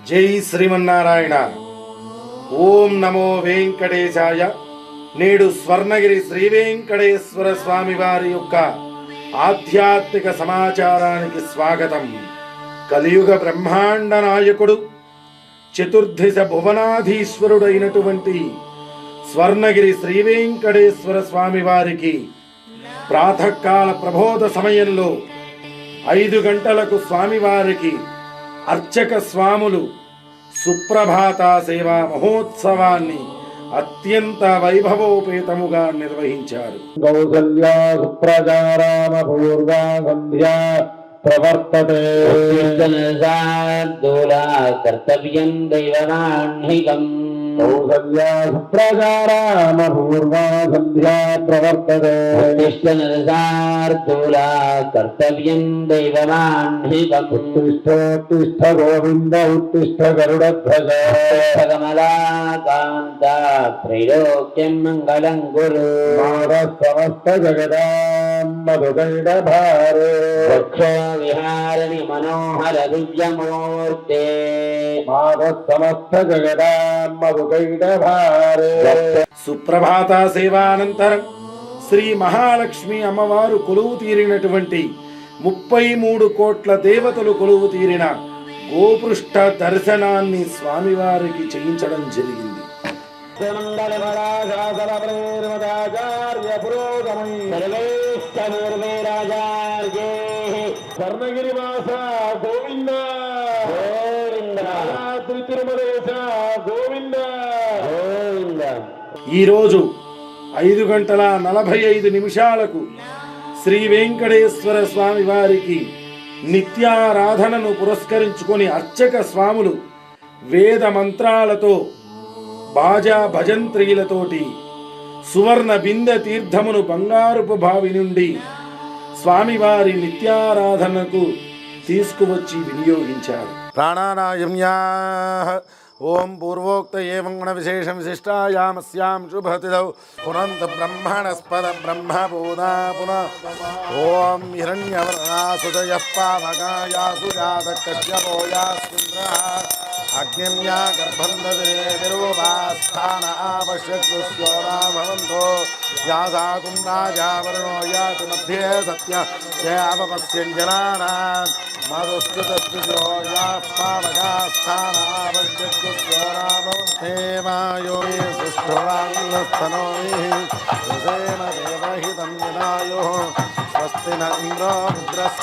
జై శ్రీమన్నారాయణ. ఓం నమో వెంకటేశాయ. నేడు స్వర్ణగిరి శ్రీ వెంకటేశ్వర స్వామి వారి యొక్క ఆధ్యాత్మిక సమాచారానికి స్వాగతం. కలియుగ బ్రహ్మాండ నాయకుడు, చతుర్దశ భువనాధీశ్వరుడైనటువంటి స్వర్ణగిరి శ్రీ వెంకటేశ్వర స్వామి వారికి ప్రాతకాల ప్రబోధ సమయంలో 5 గంటలకు స్వామివారికి అర్చక స్వాములు సుప్రభాత సేవా మహోత్సవాన్ని అత్యంత వైభవోపేతముగా నిర్వహించారు. కౌసల్యా సుప్రజారామ పూర్వా సంధ్యా ప్రవర్తతే కర్తవ్యం దైవమాహ్నికం. కౌసల్యా సుప్రజారామ పూర్వా సంధ్యా ప్రవర్తతే కర్తవ్యం దైవమాహ్నికం. ఉత్తిష్ఠోత్తిష్ఠ గోవింద ఉత్తిష్ఠ గరుడధ్వజ కమలాకాంత త్రైలోక్యం మంగళం కురు. సమస్త జగదాం మధుగైడ భారే విహారణి మనోహర దివ్యమూర్తే. సమస్త జగదాం మధుగైడ భారే. సుప్రభాత సేవానంతరం శ్రీ మహాలక్ష్మి అమ్మవారు కొలువు తీరినటువంటి 33 కోట్ల దేవతలు కొలువు తీరిన గోపృష్ఠ దర్శనాన్ని స్వామివారికి చేయించడం జరిగింది. స్వర్ణగిరి వాస గోవింద గోవింద. తిరుమలేశ గోవింద గోవింద. ఈరోజు 5 గంటల 45 నిమిషాలకు శ్రీ వెంకటేశ్వర స్వామి వారికి నిత్యారాధనను పురస్కరించుకొని అర్చక స్వాములు వేద మంత్రాలతో బాజా భజంత్రీలతోటి సువర్ణ బిందె తీర్థమును బంగారుపు బావి నుండి స్వామివారి నిత్యారాధనకు తీసుకువచ్చి వినియోగించారు. ప్రాణానాయమ్యా ఓం పూర్వోక్త ఏవం గుణ విశేషం విశిష్టాయామస్యాం శుభతిథౌ పునంత బ్రహ్మణస్పద బ్రహ్మబోధా పునః. ఓం హిరణ్యవర్ణాసుదయః పావకాయాసు జాత కశ్యపోయాస్మింద్రః అగ్నిమ్యా గర్భం దదే విరూపాస్థాన ఆపశ్యత్స్యోరాభవంతో యాసాకుం రాజావరుణో యాతి మధ్యే సత్య యాపపశ్యంజనానాం మధుస్తుతస్తుజో యాపావకాస్థాన ఆపశ్యత్స్యోరాభవంతేవాయో సుష్ఠువాన్నస్తనోమి సుసేమ దేవహితం యదాయో స్వస్తి న ఇంద్రో రుద్రస్.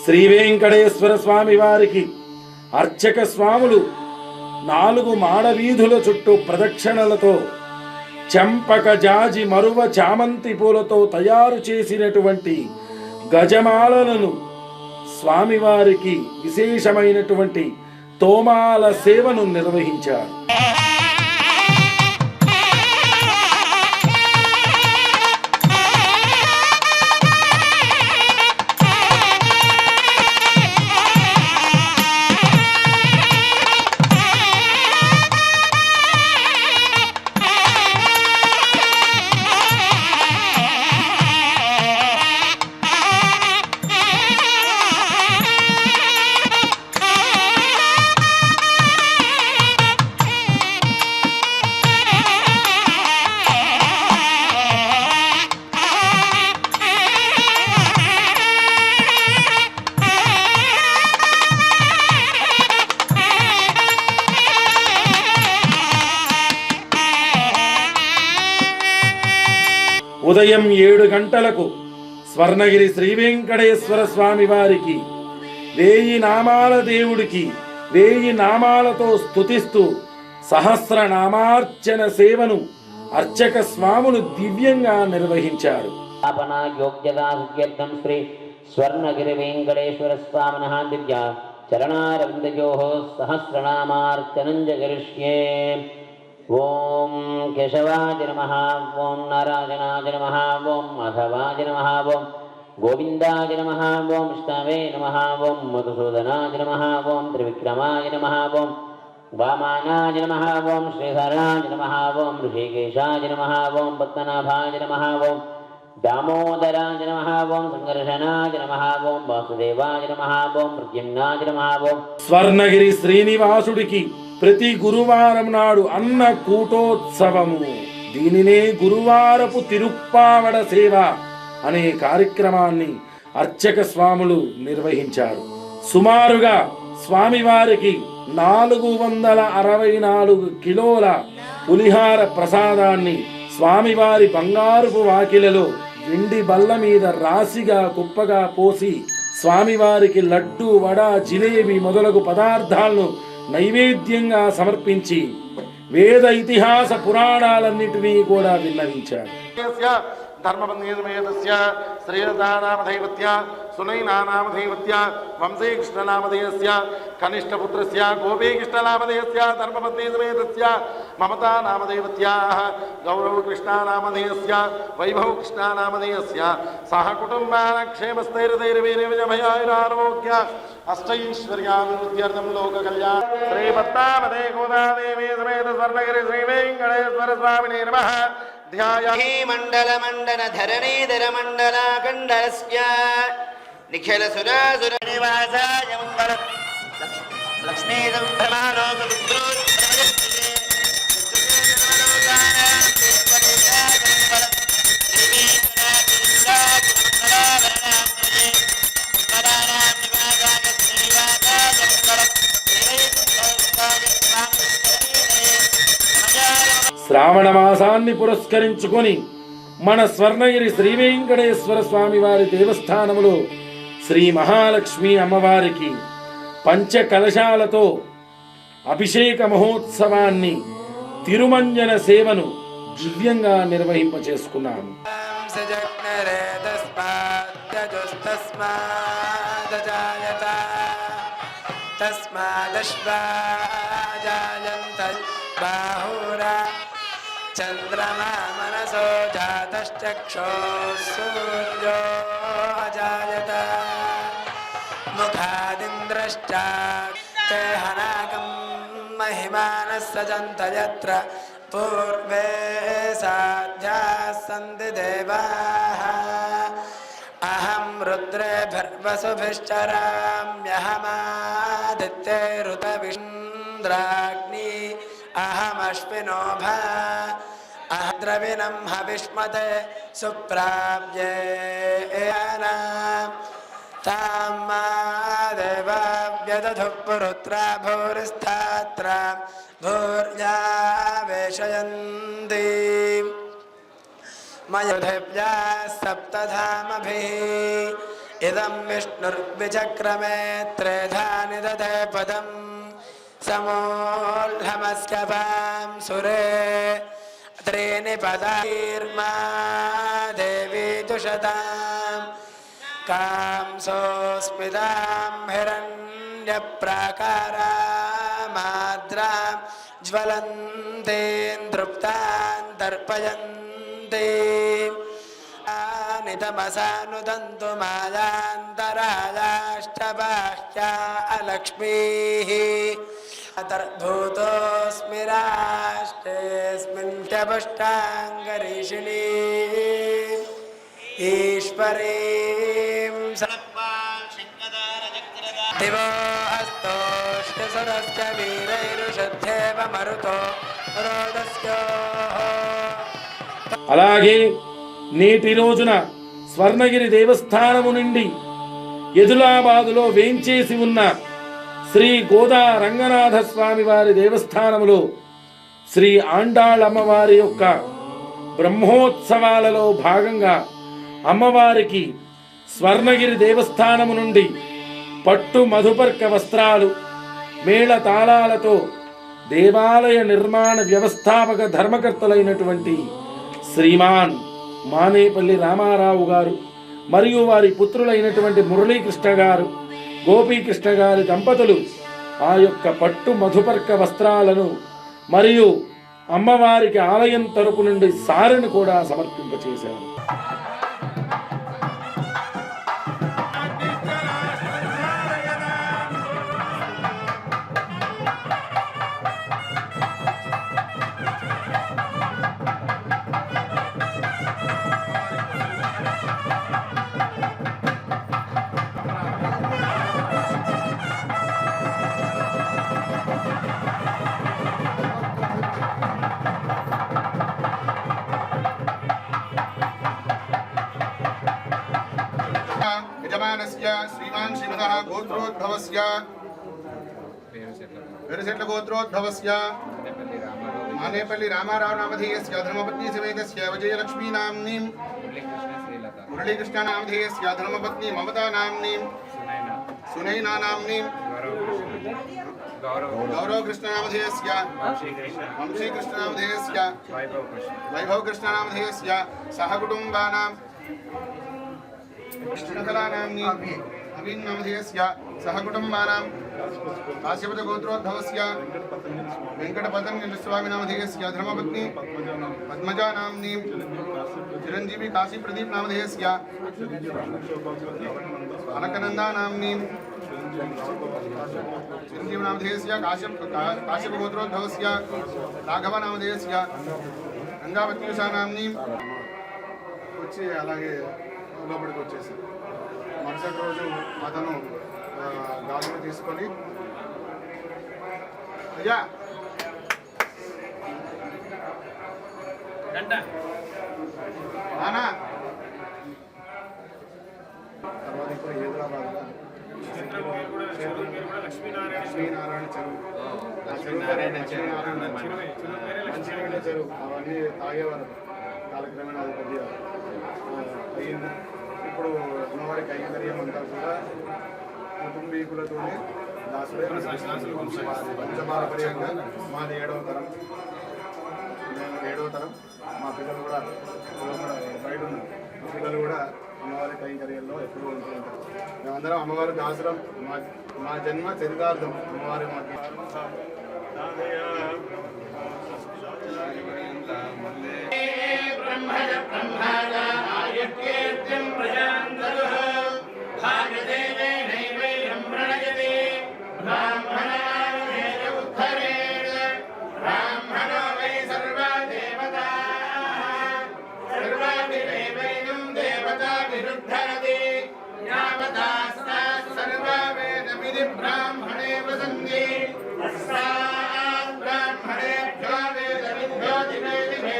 శ్రీ వెంకటేశ్వర స్వామి వారికి అర్చక స్వాములు 4 మాడవీధుల చుట్టూ ప్రదక్షిణలతో చంపక జాజి మరువ చామంతి పూలతో తయారు చేసినటువంటి గజమాలను స్వామివారికి విశేషమైనటువంటి తోమాల సేవను నిర్వహించారు. ఉదయం 7 గంటలకు స్వర్ణగిరి శ్రీ వెంకటేశ్వర స్వామి వారికి 1000 నామాల దేవుడికి 1000 నామాలతో స్తుతిస్తూ సహస్రనామార్చన సేవను అర్చక స్వాములు దివ్యంగా నిర్వహించారు. శ్రీ స్వర్ణగిరి వెంకటేశ్వర స్వామినః దివ్య చరణారవిందయోః సహస్రనామార్చనం జగరిష్యే. ఓం కేశవాయ నమః. ఓం నారాయణాయ నమః. ఓం మాధవాయ నమః. ఓం గోవిందాయ నమః. ఓం విష్ణవే నమః. ఓం మధుసూదనాయ నమః. ఓం త్రివిక్రమాయ నమః. ఓం वामानाय नमः ओं श्रीधराय नमः ओं ऋषिकेशाय नमः ओं पद्मनाभाय नमः ओं दामोदराय नमः ओं संकर्षणाय नमः ओं वासुदेवाय नमः ओं प्रद्युम्नाय नमः ओं స్వర్ణగిరి శ్రీనివాసుడికి ప్రతి గురువారం నాడు అన్న కూటోత్సవము, దీనినే గురువారపు తిరుప్పావడ సేవ అనే కార్యక్రమాన్ని అర్చక స్వాములు నిర్వహించారు. సుమారుగా స్వామివారికి 464 కిలోల పులిహార ప్రసాదాన్ని స్వామివారి బంగారుపు వాకిలలో వెండి బల్ల మీద రాశిగా కుప్పగా పోసి స్వామివారికి లడ్డు, వడ, జిలేబీ మొదలగు పదార్థాలను నైవేద్యంగా సమర్పించి వేద ఇతిహాస పురాణాలన్నిటినీ కూడా విన్నవించారు. ధర్మబంధేతస్య శ్రీరథానామధైవత్య సునైనానామధైవత్య వంశీకృష్ణనామధేయస్య కనిష్ఠపుత్రస్య గోపీకృష్ణనామధేయస్య ధర్మబంధేతస్య మమతానామధైవత్యాః గౌరవకృష్ణానామధేయస్య వైభవకృష్ణానామధేయస్య సహ కుటుంబాన క్షేమస్థైర్యధైర్యవీర్యవిజయభయారోగ్య అష్టైశ్వర్యాభివృద్ధ్యర్థం లోక కళ్యాణ శ్రీపద్మావతే గోదాదేవి సమేత స్వర్ణగిరి శ్రీ వెంకటేశ్వర స్వామినే నమః మండల మండల ధరణీధర మండలాకండలస్య నిఖిల సురాసుర నివాసాయ మంగళ లక్ష్మీ సంభ్రమాలోక శ్రావణ మాసాన్ని పురస్కరించుకొని మన స్వర్ణగిరి శ్రీ వెంకటేశ్వర స్వామి వారి దేవస్థానములో శ్రీ మహాలక్ష్మి అమ్మవారికి పంచ కలశాలతో అభిషేక మహోత్సవాన్ని, తిరుమంజన సేవను దివ్యంగా నిర్వహింపచేసుకున్నాము. చంద్రమా మనసో జాతశ్చక్షుః సూర్యో అజాయత ముఖాదింద్రశ్చాక్షే హనాకం మహిమానः సజంత యత్ర పూర్వే సాధ్యాः సంతి దేవాः అహం రుద్రేభిర్వసుభిశ్చరామ్యహమాదిత్యైరుతవింద్రాగ్ని అహమశ్వినోభా అహద్రవిణం హవిష్మతే సుప్రాప్యేన తామాదేవావ్యదధు పురుత్రా భూరిస్థాత్ర భూర్యావేశయంతి మయోధివ్యా సప్తధామభిః ఇదం విష్ణుర్విచక్రమే త్రేధాని దధే పదం సమోల్హమస్య పాం సురే త్రీని పదార్మా దేవీ తుషతాం కాంసోస్మితాం హిరణ్యప్రాకారామాద్రాం జ్వలంతీం తృప్తాం తర్పయంతి నితమసానుదంతు మాయాంతరాయాష్టబాహ్యా అలక్ష్మీః అతర్భూతోస్మి రాష్ట్రేస్మిన్ చపుష్టాంగరీషిణీ ఈశ్వరీం దివో హస్తోష్ఠసురశ్చ వీరైరుషధ్యేవ మరుతో రోదస్యోః. అలాగే నేటి రోజున స్వర్ణగిరి దేవస్థానము నుండి ఎదులాబాదులో వేంచేసి ఉన్న శ్రీ గోదా రంగనాథ స్వామి వారి దేవస్థానములో శ్రీ ఆండాళమ్మవారి యొక్క బ్రహ్మోత్సవాలలో భాగంగా అమ్మవారికి స్వర్ణగిరి దేవస్థానము నుండి పట్టు మధుపర్క వస్త్రాలు, మేళ తాళాలతో దేవాలయ నిర్మాణ వ్యవస్థాపక ధర్మకర్తలైనటువంటి శ్రీమాన్ మానేపల్లి రామారావు గారు మరియు వారి పుత్రులైనటువంటి మురళీకృష్ణ గారు, గోపీకృష్ణ గారి దంపతులు ఆ యొక్క పట్టు మధుపర్క వస్త్రాలను మరియు అమ్మవారికి ఆలయం తరపు నుండి సారెను కూడా సమర్పింపచేశారు. నామధేయస్య శ్రీమాన్ శ్రీమతః గోత్రోద్భవస్య వేరుశెట్ల గోత్రోద్భవస్య మానేపల్లి రామారావు నామధేయస్య ధర్మపత్ని సమేతస్య విజయలక్ష్మీ నామ్నీం మురళీకృష్ణ నామధేయస్య ధర్మపత్ని మమతా నామ్నీం సునైనా నామ్నీం गौरव कृष्ण नामधेयस्य वंशी कृष्ण नामधेयस्य वैभव कृष्ण नामधेयस्य सह कुटुंबानां कृष्णकला नाम्नी अभिन नामधेयस्य सह कुटुंबानां काश्यपत गोत्रोद्भवस्य वेंकटपतंग स्वामी नामधेयस्य धर्मपत्नी पद्मजा नाम्नी चिरंजीवी काशी प्रदीप नामधेयस्य अलकनंदा नाम्नी चिरंजीव नामधेयस्य काश्यप गोत्रोद्भवस्य राघव नामधेयस्य गंगावती उषा नाम्नी వచ్చి అలాగే లోపలికి వచ్చేసి మరుసటి రోజు అతను గాజులు తీసుకొని అయ్యా నానా తర్వాత ఇప్పుడు హైదరాబాద్లో లక్ష్మీనారాయణ చెరువు లక్ష్మీనారాయణ చెరువు అవన్నీ తాగేవారు కాలక్రమేణా అది కొద్దిగా అయ్యింది. ఇప్పుడు అమ్మవారి కైంకర్యం అంతా కూడా కుటుంబీకులతోనే దాసుడే పంచపారపర్యంగా మాది 7వ తరం. మేము 7వ తరం. మా పిల్లలు కూడా బయట ఉన్నారు. మా పిల్లలు కూడా అమ్మవారి కైంకర్యంలో ఎప్పుడూ ఉంటూ ఉంటారు. మేమందరం అమ్మవారి దాసురం. మా జన్మ చరితార్థం అమ్మవారి మాకు ब्राह्मणे वसन्ति ब्राह्मणेभ्यो वेदविद्यो दिवे दिवे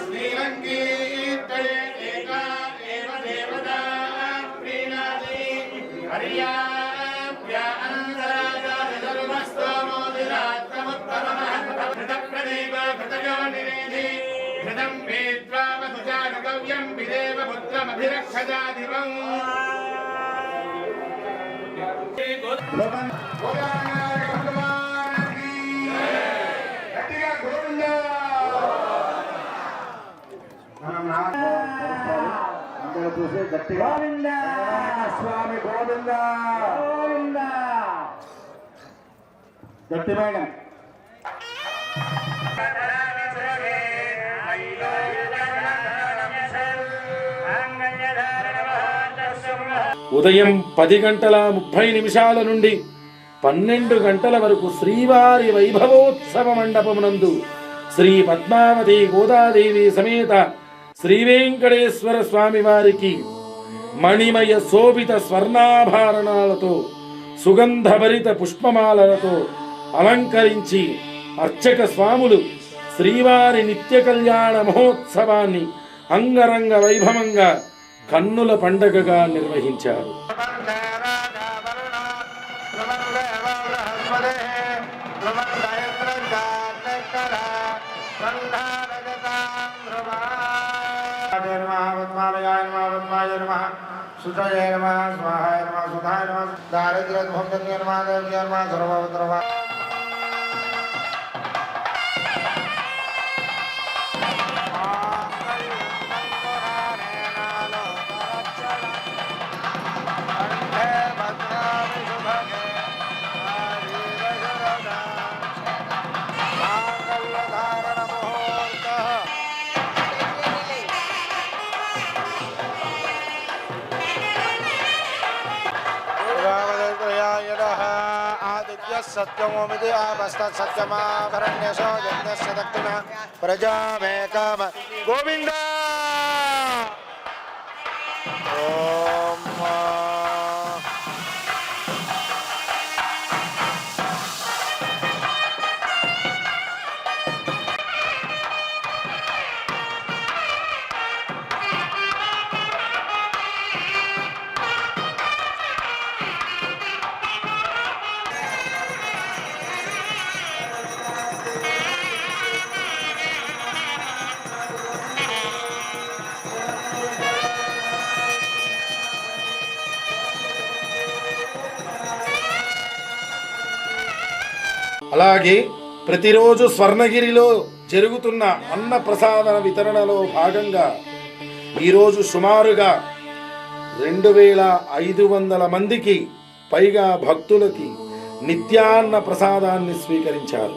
श्रीलङ्कीर्तये एका एव देवता प्रीणाति हर्याभ्या अनन्तराजाय सर्वस्तोमोदिरात्तमुत्तमः घृतप्रदीप घृतयोनिनेधि घृतं पीत्वा वसुचारुकव्यं विदेव पुत्रमभिरक्षजाधिपम् చూసి గట్టిగా స్వామి గోవింద గట్టి మేడం ఉదయం 10:30 నుండి 12 గంటల వరకు శ్రీవారి వైభవోత్సవ మండపమునందు శ్రీ పద్మావతి గోదాదేవి సమేత శ్రీ వెంకటేశ్వర స్వామి వారికి మణిమయ శోభిత స్వర్ణాభరణాలతో సుగంధభరిత పుష్పమాలలతో అలంకరించి అర్చక స్వాములు శ్రీవారి నిత్య కళ్యాణ మహోత్సవాన్ని అంగరంగ వైభవంగా కన్నుల పండగగా నిర్వహించారు. सत्यमोमिति आपस्तत् सत्यमाभरण्यशो यज्ञस्य दक्षिण प्रजामेकाम गोविन्द ओम అలాగే ప్రతిరోజు స్వర్ణగిరిలో జరుగుతున్న అన్న ప్రసాదన వితరణలో భాగంగా ఈరోజు సుమారుగా 2500 మందికి పైగా భక్తులకి నిత్యాన్న ప్రసాదాన్ని స్వీకరించారు.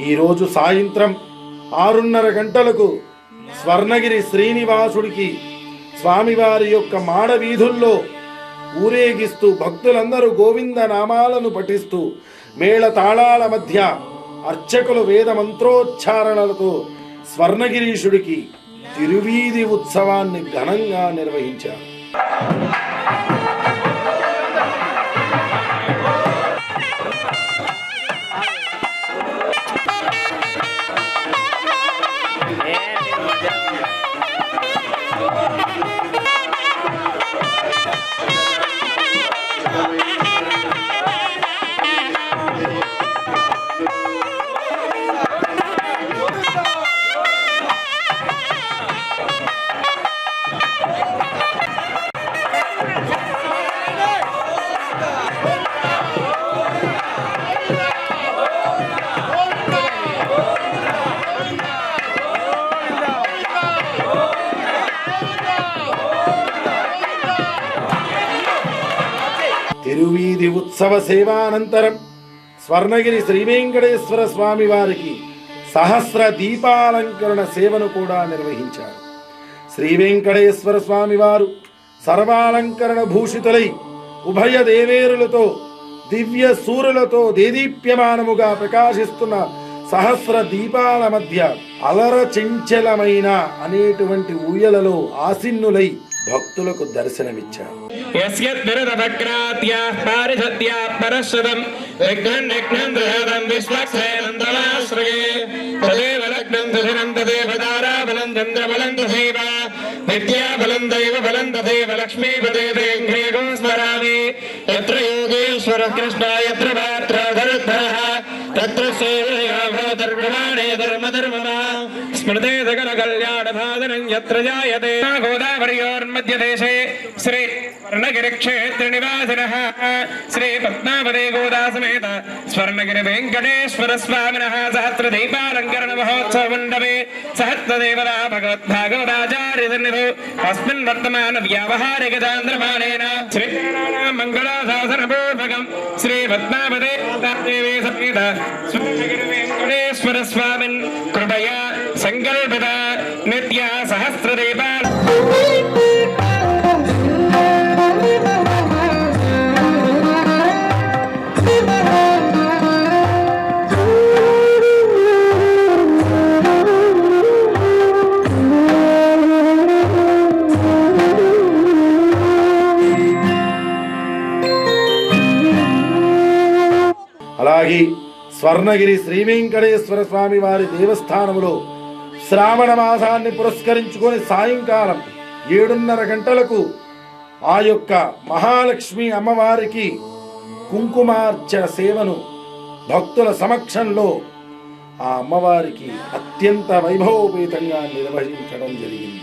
ఈరోజు సాయంత్రం 6:30 గంటలకు స్వర్ణగిరి శ్రీనివాసుడికి స్వామివారి యొక్క మాడ వీధుల్లో ఊరేగిస్తూ భక్తులందరూ గోవింద నామాలను పఠిస్తూ మేళ తాళాల మధ్య అర్చకులు వేద మంత్రోచ్చారణలతో స్వర్ణగిరీశుడికి తిరువీధి ఉత్సవాన్ని ఘనంగా నిర్వహించారు. తిరువీధి ఉత్సవ సేవానంతరం స్వర్ణగిరి శ్రీ వెంకటేశ్వర స్వామి వారికి సహస్ర దీపాలంకరణ సేవను కూడా నిర్వహించారు. శ్రీ వెంకటేశ్వర స్వామి వారు సర్వాలంకరణ భూషితులై ఉభయ దేవేరులతో దివ్య సూరులతో దేదీప్యమానముగా ప్రకాశిస్తున్న సహస్ర దీపాల మధ్య అలర చెంచలమైన అనేటువంటి ఊయలలో ఆసీనులై భక్తులకు దర్శనమిచ్చారు. स्मृते सकल कल्याण साधनं यत्र जायते गोदावर्योर्मध्यदेशे श्री स्वर्णगिरिक्षेत्र निवासिनः श्री पद्मावती गोदा समेत स्वर्णगिरि वेंकटेश्वर स्वामिनः सहस्रदीपालंकरण महोत्सव मंडपे सहस्रदेवता भगवद्भागवताचार्य सन्निधौ अस्मिन् वर्तमान व्यावहारिक चान्द्रमानेन श्री मंगलाशासन पूर्वकं श्री पद्मावती देवी समेत स्वर्णगिरि वेंकटेश्वर स्वामिन् कृपया संकल्पित नित्य सहस्रदीपा అలాగే స్వర్ణగిరి శ్రీ వెంకటేశ్వర స్వామి వారి దేవస్థానములో శ్రావణ మాసాన్ని పురస్కరించుకొని సాయంకాలం 7:30 గంటలకు ఆ యొక్క మహాలక్ష్మి అమ్మవారికి కుంకుమార్చన సేవను భక్తుల సమక్షంలో ఆ అమ్మవారికి అత్యంత వైభవోపేతంగా నిర్వహించడం జరిగింది.